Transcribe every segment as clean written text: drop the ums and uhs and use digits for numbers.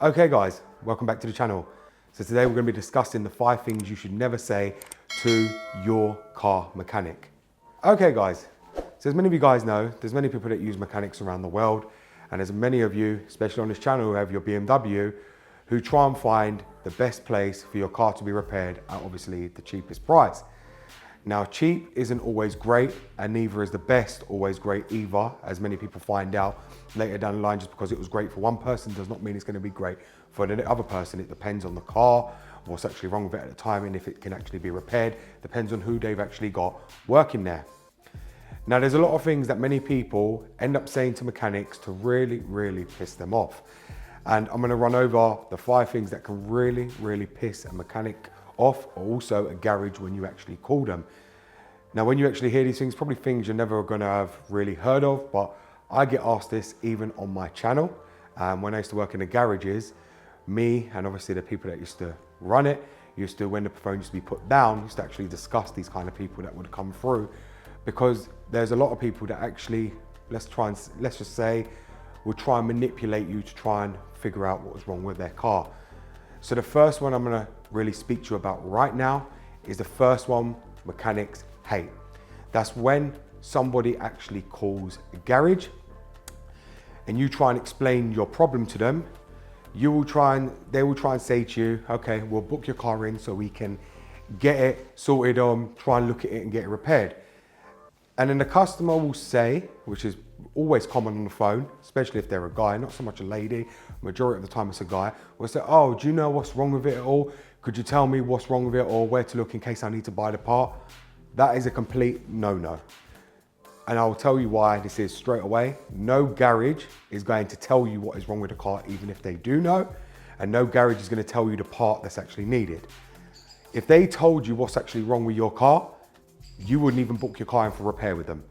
Okay guys, welcome back to the channel. So today we're going to be discussing the 5 things you should never say to your car mechanic. Okay guys, so as many of you guys know, there's many people that use mechanics around the world, and there's many of you, especially on this channel, who have your BMW, who try and find the best place for your car to be repaired at obviously the cheapest price. Now, cheap isn't always great, and neither is the best always great either, as many people find out later down the line. Just because it was great for one person does not mean it's going to be great for the other person. It depends on the car, what's actually wrong with it at the time, and if it can actually be repaired. Depends on who they've actually got working there. Now, there's a lot of things that many people end up saying to mechanics to really piss them off. And I'm going to run over the 5 things that can really piss a mechanic off, or also a garage when you actually call them. Now, when you actually hear these things, probably things you're never going to have really heard of, but I get asked this even on my channel. When I used to work in the garages, me and obviously the people that used to run it, used to, when the phone used to be put down, used to actually discuss these kind of people that would come through, because there's a lot of people that actually, let's just say, will try and manipulate you to try and figure out what was wrong with their car. So the first one I'm going to really speak to you about right now is the first one mechanics hate. That's when somebody actually calls a garage and you try and explain your problem to them. They will try and say to you, okay, we'll book your car in so we can get it sorted on, try and look at it and get it repaired. And then the customer will say, which is always common on the phone, especially if they're a guy, not so much a lady, majority of the time it's a guy, will say, oh, do you know what's wrong with it at all? Could you tell me what's wrong with it or where to look in case I need to buy the part? That is a complete no-no. And I'll tell you why this is straight away. No garage is going to tell you what is wrong with the car, even if they do know, and no garage is going to tell you the part that's actually needed. If they told you what's actually wrong with your car, you wouldn't even book your car in for repair with them.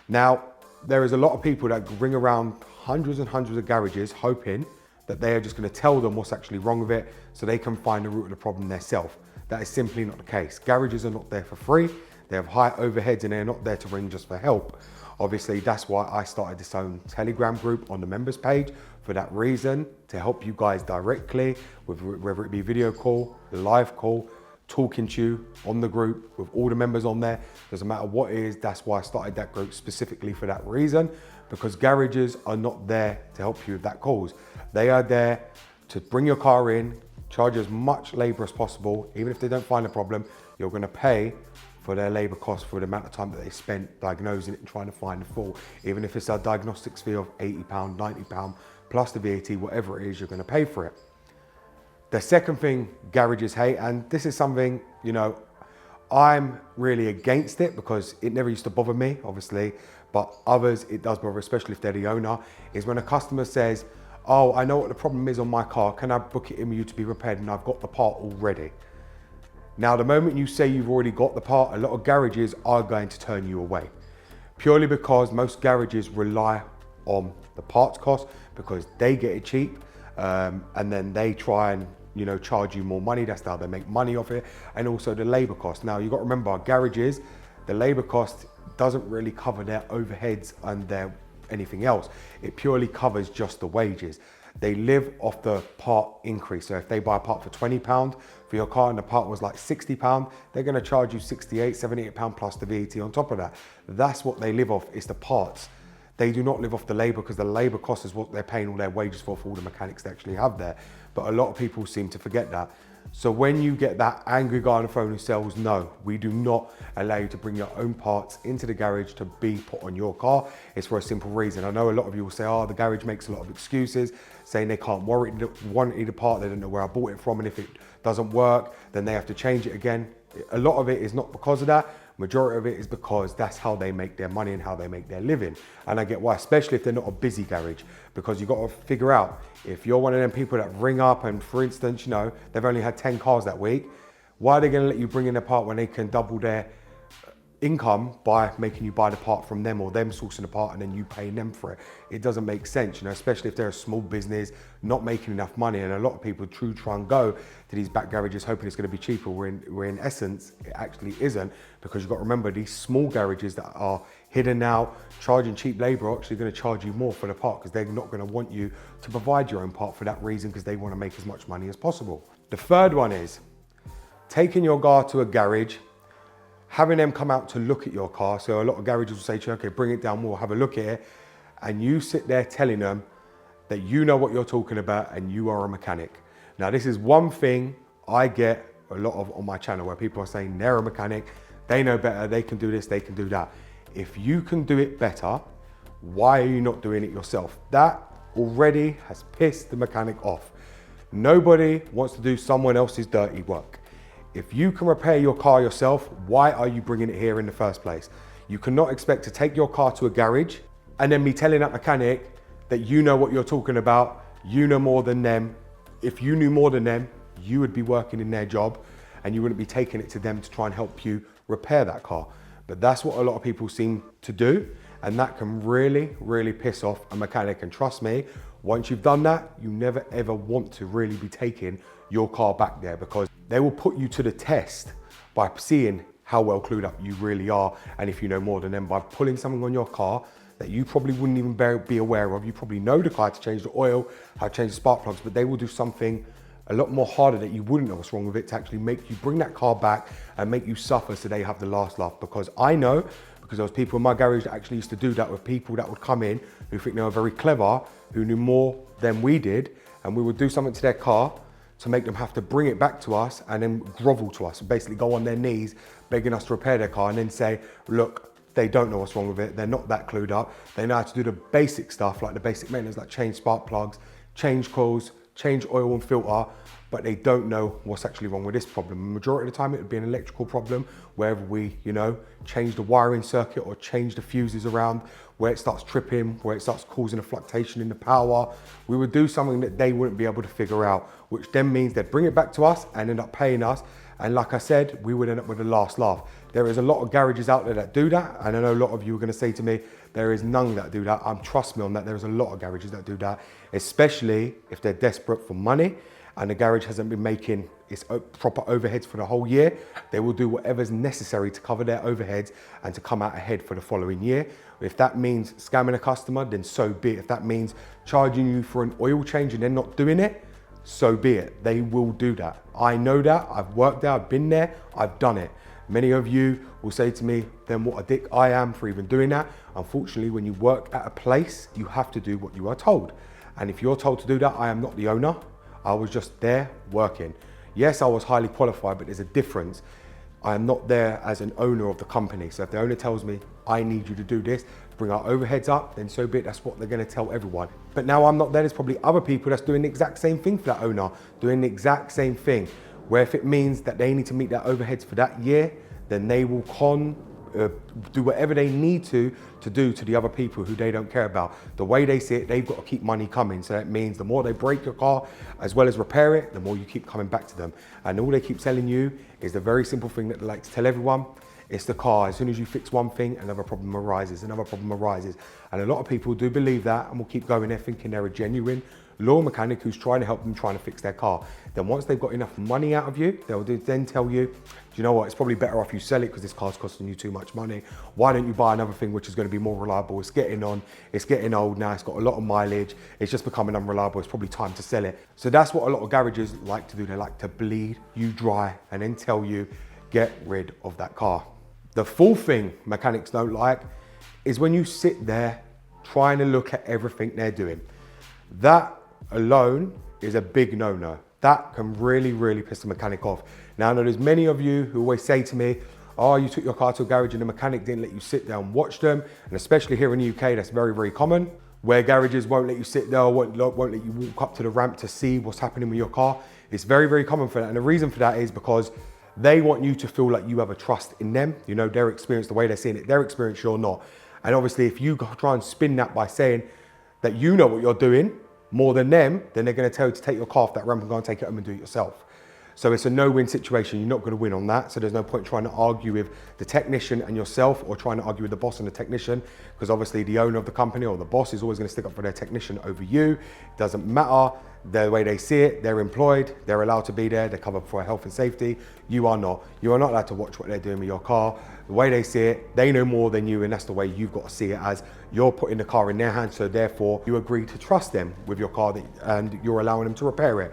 Now, there is a lot of people that ring around hundreds and hundreds of garages hoping that they are just going to tell them what's actually wrong with it so they can find the root of the problem themselves. That is simply not the case. Garages are not there for free. They have high overheads and they're not there to ring just for help. Obviously, that's why I started this own Telegram group on the members page, for that reason, to help you guys directly, with whether it be video call, live call, talking to you on the group with all the members on there. Doesn't matter what it is. That's why I started that group specifically for that reason, because garages are not there to help you with that cause. They are there to bring your car in, charge as much labor as possible. Even if they don't find a problem, you're going to pay for their labor costs for the amount of time that they spent diagnosing it and trying to find the fault. Even if it's a diagnostics fee of £80, £90 plus the VAT, whatever it is, you're going to pay for it. The second thing garages hate, and this is something, you know, I'm really against it because it never used to bother me, obviously, but others it does bother, especially if they're the owner, is when a customer says, oh, I know what the problem is on my car, can I book it in with you to be repaired and I've got the part already? Now, the moment you say you've already got the part, a lot of garages are going to turn you away, purely because most garages rely on the parts cost because they get it cheap, and then they try and, you know, charge you more money. That's how they make money off it. And also the labor cost. Now, you've got to remember, garages, the labor cost doesn't really cover their overheads and their anything else. It purely covers just the wages. They live off the part increase. So if they buy a part for £20 for your car and the part was like £60, they're going to charge you £68, £78 plus the VAT on top of that. That's what they live off, is the parts. They do not live off the labor, because the labor cost is what they're paying all their wages for all the mechanics they actually have there. But a lot of people seem to forget that. So when you get that angry guy on the phone who sells, no, we do not allow you to bring your own parts into the garage to be put on your car. It's for a simple reason. I know a lot of you will say, oh, the garage makes a lot of excuses, saying they can't warranty the part, they don't know where I bought it from, and if it doesn't work, then they have to change it again. A lot of it is not because of that. Majority of it is because that's how they make their money and how they make their living. And I get why, especially if they're not a busy garage, because you've got to figure out, if you're one of them people that ring up and, for instance, you know, they've only had 10 cars that week, why are they going to let you bring in a part when they can double their income by making you buy the part from them, or them sourcing the part and then you paying them for it. It doesn't make sense, you know, especially if they're a small business, not making enough money. And a lot of people try and go to these back garages hoping it's going to be cheaper, where in essence, it actually isn't, because you've got to remember these small garages that are hidden out, charging cheap labor, are actually going to charge you more for the part, because they're not going to want you to provide your own part for that reason, because they want to make as much money as possible. The third one is taking your car to a garage, having them come out to look at your car. So a lot of garages will say to you, okay, bring it down, we'll have a look at it. And you sit there telling them that you know what you're talking about and you are a mechanic. Now, this is one thing I get a lot of on my channel, where people are saying they're a mechanic, they know better, they can do this, they can do that. If you can do it better, why are you not doing it yourself? That already has pissed the mechanic off. Nobody wants to do someone else's dirty work. If you can repair your car yourself, why are you bringing it here in the first place? You cannot expect to take your car to a garage and then be telling that mechanic that you know what you're talking about, you know more than them. If you knew more than them, you would be working in their job and you wouldn't be taking it to them to try and help you repair that car. But that's what a lot of people seem to do, and that can really, really piss off a mechanic. And trust me, once you've done that, you never ever want to really be taking your car back there, because they will put you to the test by seeing how well clued up you really are, and if you know more than them, by pulling something on your car that you probably wouldn't even be aware of. You probably know the car, how to change the oil, how to change the spark plugs, but they will do something a lot more harder that you wouldn't know what's wrong with it, to actually make you bring that car back and make you suffer so they have the last laugh. Because I know, because there was people in my garage that actually used to do that, with people that would come in who think they were very clever, who knew more than we did, and we would do something to their car to make them have to bring it back to us and then grovel to us, basically go on their knees begging us to repair their car, and then say, look, they don't know what's wrong with it, they're not that clued up, they know how to do the basic stuff, like the basic maintenance, like change spark plugs, change coils, change oil and filter, but they don't know what's actually wrong with this problem. The majority of the time it would be an electrical problem, wherever we, you know, change the wiring circuit or change the fuses around, where it starts tripping, where it starts causing a fluctuation in the power. We would do something that they wouldn't be able to figure out, which then means they'd bring it back to us and end up paying us. And like I said, we would end up with the last laugh. There is a lot of garages out there that do that, and I know a lot of you are going to say to me, there is none that do that. Trust me on that, there's a lot of garages that do that, especially if they're desperate for money and the garage hasn't been making its proper overheads for the whole year. They will do whatever's necessary to cover their overheads and to come out ahead for the following year. If that means scamming a customer, then so be it. If that means charging you for an oil change and they're not doing it, so be it. They will do that. I know that, I've worked there, I've been there, I've done it. Many of you will say to me, then what a dick I am for even doing that. Unfortunately, when you work at a place, you have to do what you are told. And if you're told to do that, I am not the owner. I was just there working. Yes, I was highly qualified, but there's a difference. I am not there as an owner of the company. So if the owner tells me, I need you to do this, bring our overheads up, then so be it. That's what they're going to tell everyone. But now I'm not there. There's probably other people that's doing the exact same thing for that owner, doing the exact same thing. Where if it means that they need to meet their overheads for that year, then they will do whatever they need to do to the other people who they don't care about. The way they see it, they've got to keep money coming. So that means the more they break your car, as well as repair it, the more you keep coming back to them. And all they keep telling you is the very simple thing that they like to tell everyone. It's the car. As soon as you fix one thing, another problem arises, another problem arises. And a lot of people do believe that and will keep going there thinking they're a genuine lawn mechanic who's trying to help them, trying to fix their car. Then once they've got enough money out of you, they'll then tell you, do you know what, it's probably better off you sell it because this car's costing you too much money. Why don't you buy another thing which is going to be more reliable? It's getting on, it's getting old now, it's got a lot of mileage, it's just becoming unreliable, it's probably time to sell it. So that's what a lot of garages like to do. They like to bleed you dry and then tell you, get rid of that car. The fourth thing mechanics don't like is when you sit there trying to look at everything they're doing. That alone is a big no-no. That can really, really piss the mechanic off. Now, I know there's many of you who always say to me, oh, you took your car to a garage and the mechanic didn't let you sit there and watch them. And especially here in the UK, that's very, very common, where garages won't let you sit there, won't let you walk up to the ramp to see what's happening with your car. It's very, very common for that. And the reason for that is because they want you to feel like you have a trust in them. You know, their experience, the way they're seeing it, their experience, you're not. And obviously, if you try and spin that by saying that you know what you're doing more than them, then they're going to tell you to take your car off that ramp and go and take it home and do it yourself. So it's a no-win situation. You're not going to win on that. So there's no point trying to argue with the technician and yourself, or trying to argue with the boss and the technician, because obviously the owner of the company or the boss is always going to stick up for their technician over you. It doesn't matter the way they see it. They're employed, they're allowed to be there, they're covered for health and safety. You are not. You are not allowed to watch what they're doing with your car. The way they see it, they know more than you, and that's the way you've got to see it, as you're putting the car in their hands, so therefore you agree to trust them with your car, and you're allowing them to repair it.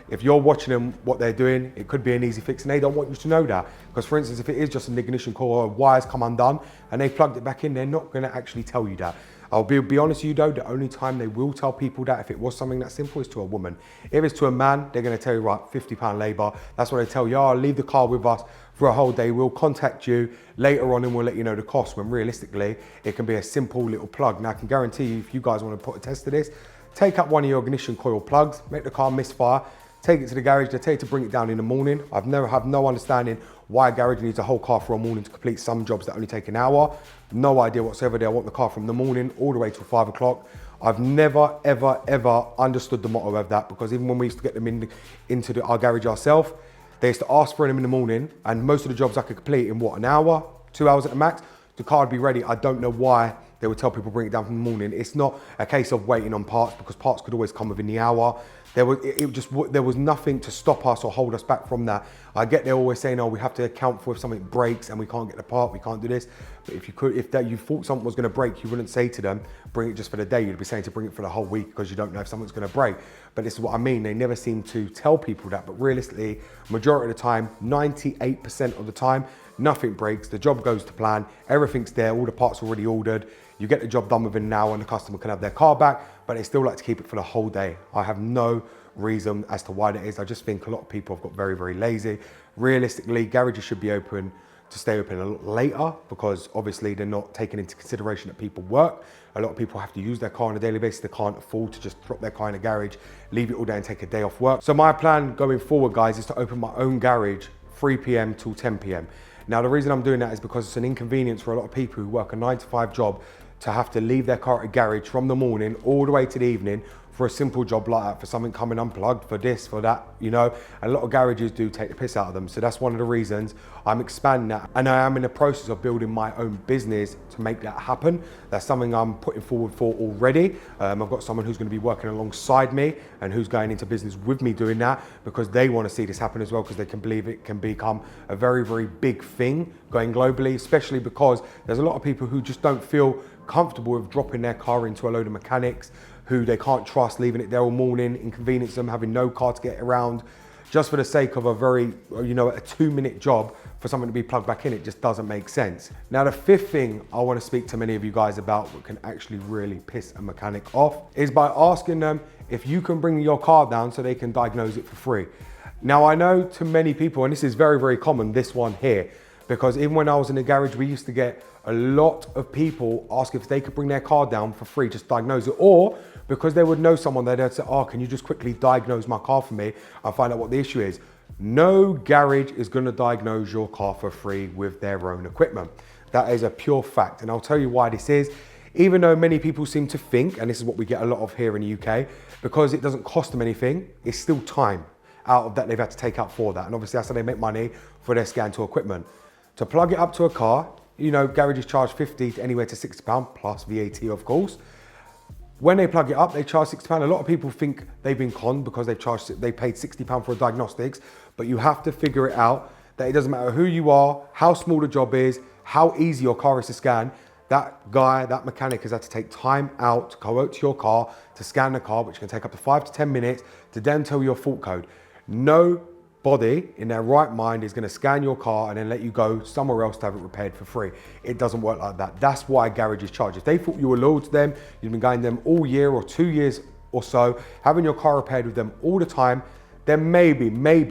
If you're watching them, what they're doing, it could be an easy fix, and they don't want you to know that. Because for instance, if it is just an ignition coil or a wire's come undone and they plugged it back in, they're not gonna actually tell you that. I'll be honest with you though, the only time they will tell people that, if it was something that simple, is to a woman. If it's to a man, they're gonna tell you, right, £50 labour. That's what they tell you, oh, leave the car with us for a whole day. We'll contact you later on and we'll let you know the cost, when realistically, it can be a simple little plug. Now I can guarantee you, if you guys wanna put a test to this, take up one of your ignition coil plugs, make the car misfire, take it to the garage. They tell you to bring it down in the morning. I've never had no understanding why a garage needs a whole car for a morning to complete some jobs that only take an hour. No idea whatsoever. They want the car from the morning all the way till 5 o'clock. I've never, ever, ever understood the motto of that, because even when we used to get them into our garage ourselves, they used to ask for them in the morning, and most of the jobs I could complete in what, an hour, 2 hours at the max, the car would be ready. I don't know why they would tell people bring it down from the morning. It's not a case of waiting on parts, because parts could always come within the hour. There was nothing to stop us or hold us back from that. I get they're always saying, oh, we have to account for if something breaks and we can't get the part, we can't do this. But if you thought something was gonna break, you wouldn't say to them, bring it just for the day. You'd be saying to bring it for the whole week, because you don't know if something's gonna break. But this is what I mean. They never seem to tell people that, but realistically, majority of the time, 98% of the time, nothing breaks, the job goes to plan, everything's there, all the parts are already ordered. You get the job done within an hour and the customer can have their car back, but they still like to keep it for the whole day. I have no reason as to why that is. I just think a lot of people have got very, very lazy. Realistically, garages should be open to stay open a lot later, because obviously they're not taking into consideration that people work. A lot of people have to use their car on a daily basis. They can't afford to just drop their car in a garage, leave it all day and take a day off work. So my plan going forward, guys, is to open my own garage 3 p.m. till 10 p.m. Now, the reason I'm doing that is because it's an inconvenience for a lot of people who work a 9-to-5 job to have to leave their car at a garage from the morning all the way to the evening for a simple job like that, for something coming unplugged, for this, for that, you know. A lot of garages do take the piss out of them. So that's one of the reasons I'm expanding that. And I am in the process of building my own business to make that happen. That's something I'm putting forward for already. I've got someone who's going to be working alongside me and who's going into business with me doing that, because they want to see this happen as well, because they can believe it can become a very, very big thing going globally, especially because there's a lot of people who just don't feel comfortable with dropping their car into a load of mechanics who they can't trust, leaving it there all morning, inconvenience them, having no car to get around, just for the sake of a very, a 2-minute job for something to be plugged back in. It just doesn't make sense. Now, the fifth thing I want to speak to many of you guys about, what can actually really piss a mechanic off, is by asking them if you can bring your car down so they can diagnose it for free. Now, I know to many people, and this is very, very common, this one here, because even when I was in the garage, we used to get a lot of people ask if they could bring their car down for free, just diagnose it, or because they would know someone, they'd say, oh, can you just quickly diagnose my car for me and find out what the issue is? No garage is gonna diagnose your car for free with their own equipment. That is a pure fact, and I'll tell you why this is. Even though many people seem to think, and this is what we get a lot of here in the UK, because it doesn't cost them anything, it's still time out of that they've had to take out for that. And obviously that's how they make money for their scan to equipment. To plug it up to a car, garages charge 50 to anywhere to £60 plus VAT, of course. When they plug it up, they charge £60. A lot of people think they've been conned because they paid £60 for a diagnostics, but you have to figure it out that it doesn't matter who you are, how small the job is, how easy your car is to scan. That guy, that mechanic has had to take time out to go out to your car, to scan the car, which can take up to 5 to 10 minutes, to then tell your fault code. Nobody in their right mind is going to scan your car and then let you go somewhere else to have it repaired for free. It doesn't work like that. That's why garages charge. If they thought you were loyal to them, you've been going to them all year or 2 years or so, having your car repaired with them all the time, then maybe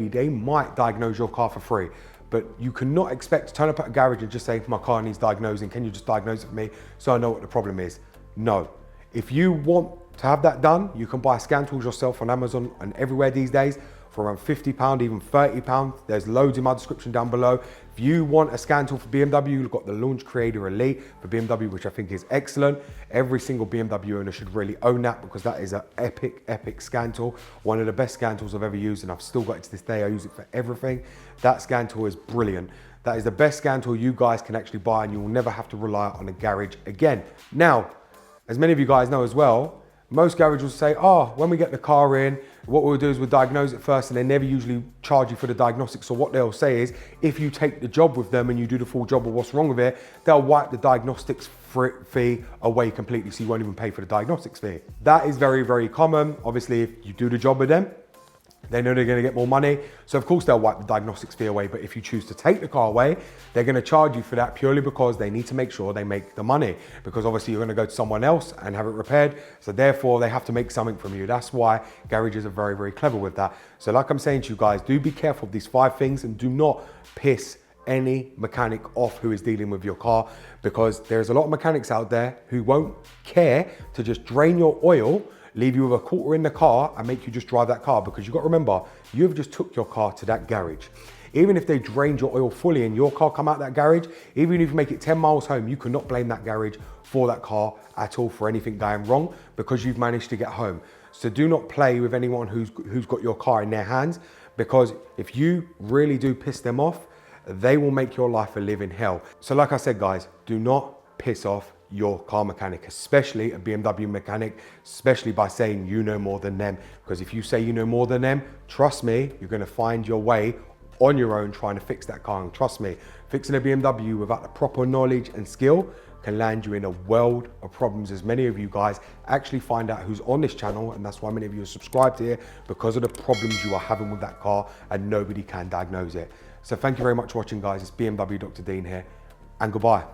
they might diagnose your car for free. But you cannot expect to turn up at a garage and just say, my car needs diagnosing, can you just diagnose it for me so I know what the problem is? No. If you want to have that done, you can buy scan tools yourself on Amazon and everywhere these days for around £50, even £30. There's loads in my description down below. If you want a scan tool for BMW, you've got the Launch Creator Elite for BMW, which I think is excellent. Every single BMW owner should really own that because that is an epic scan tool. One of the best scan tools I've ever used, and I've still got it to this day. I use it for everything. That scan tool is brilliant. That is the best scan tool you guys can actually buy, and you will never have to rely on a garage again. Now, as many of you guys know as well, most garages will say, oh, when we get the car in, what we'll do is we'll diagnose it first, and they never usually charge you for the diagnostics. So what they'll say is, if you take the job with them and you do the full job of what's wrong with it, they'll wipe the diagnostics fee away completely, so you won't even pay for the diagnostics fee. That is very, very common. Obviously, if you do the job with them, they know they're going to get more money. So of course they'll wipe the diagnostics fee away. But if you choose to take the car away, they're going to charge you for that purely because they need to make sure they make the money. Because obviously you're going to go to someone else and have it repaired. So therefore they have to make something from you. That's why garages are very, very clever with that. So like I'm saying to you guys, do be careful of these 5 things and do not piss any mechanic off who is dealing with your car, because there's a lot of mechanics out there who won't care to just drain your oil, leave you with a quarter in the car and make you just drive that car, because you've got to remember, you've just took your car to that garage. Even if they drained your oil fully and your car come out that garage, even if you make it 10 miles home, you cannot blame that garage for that car at all for anything going wrong, because you've managed to get home. So do not play with anyone who's got your car in their hands, because if you really do piss them off, they will make your life a living hell. So like I said, guys, do not piss off your car mechanic, especially a BMW mechanic, especially by saying you know more than them. Because if you say you know more than them, trust me, you're going to find your way on your own trying to fix that car. And trust me, fixing a BMW without the proper knowledge and skill can land you in a world of problems, as many of you guys actually find out who's on this channel, and that's why many of you are subscribed here, because of the problems you are having with that car and nobody can diagnose it. So thank you very much for watching, guys. It's BMW Dr. Dean here, and goodbye.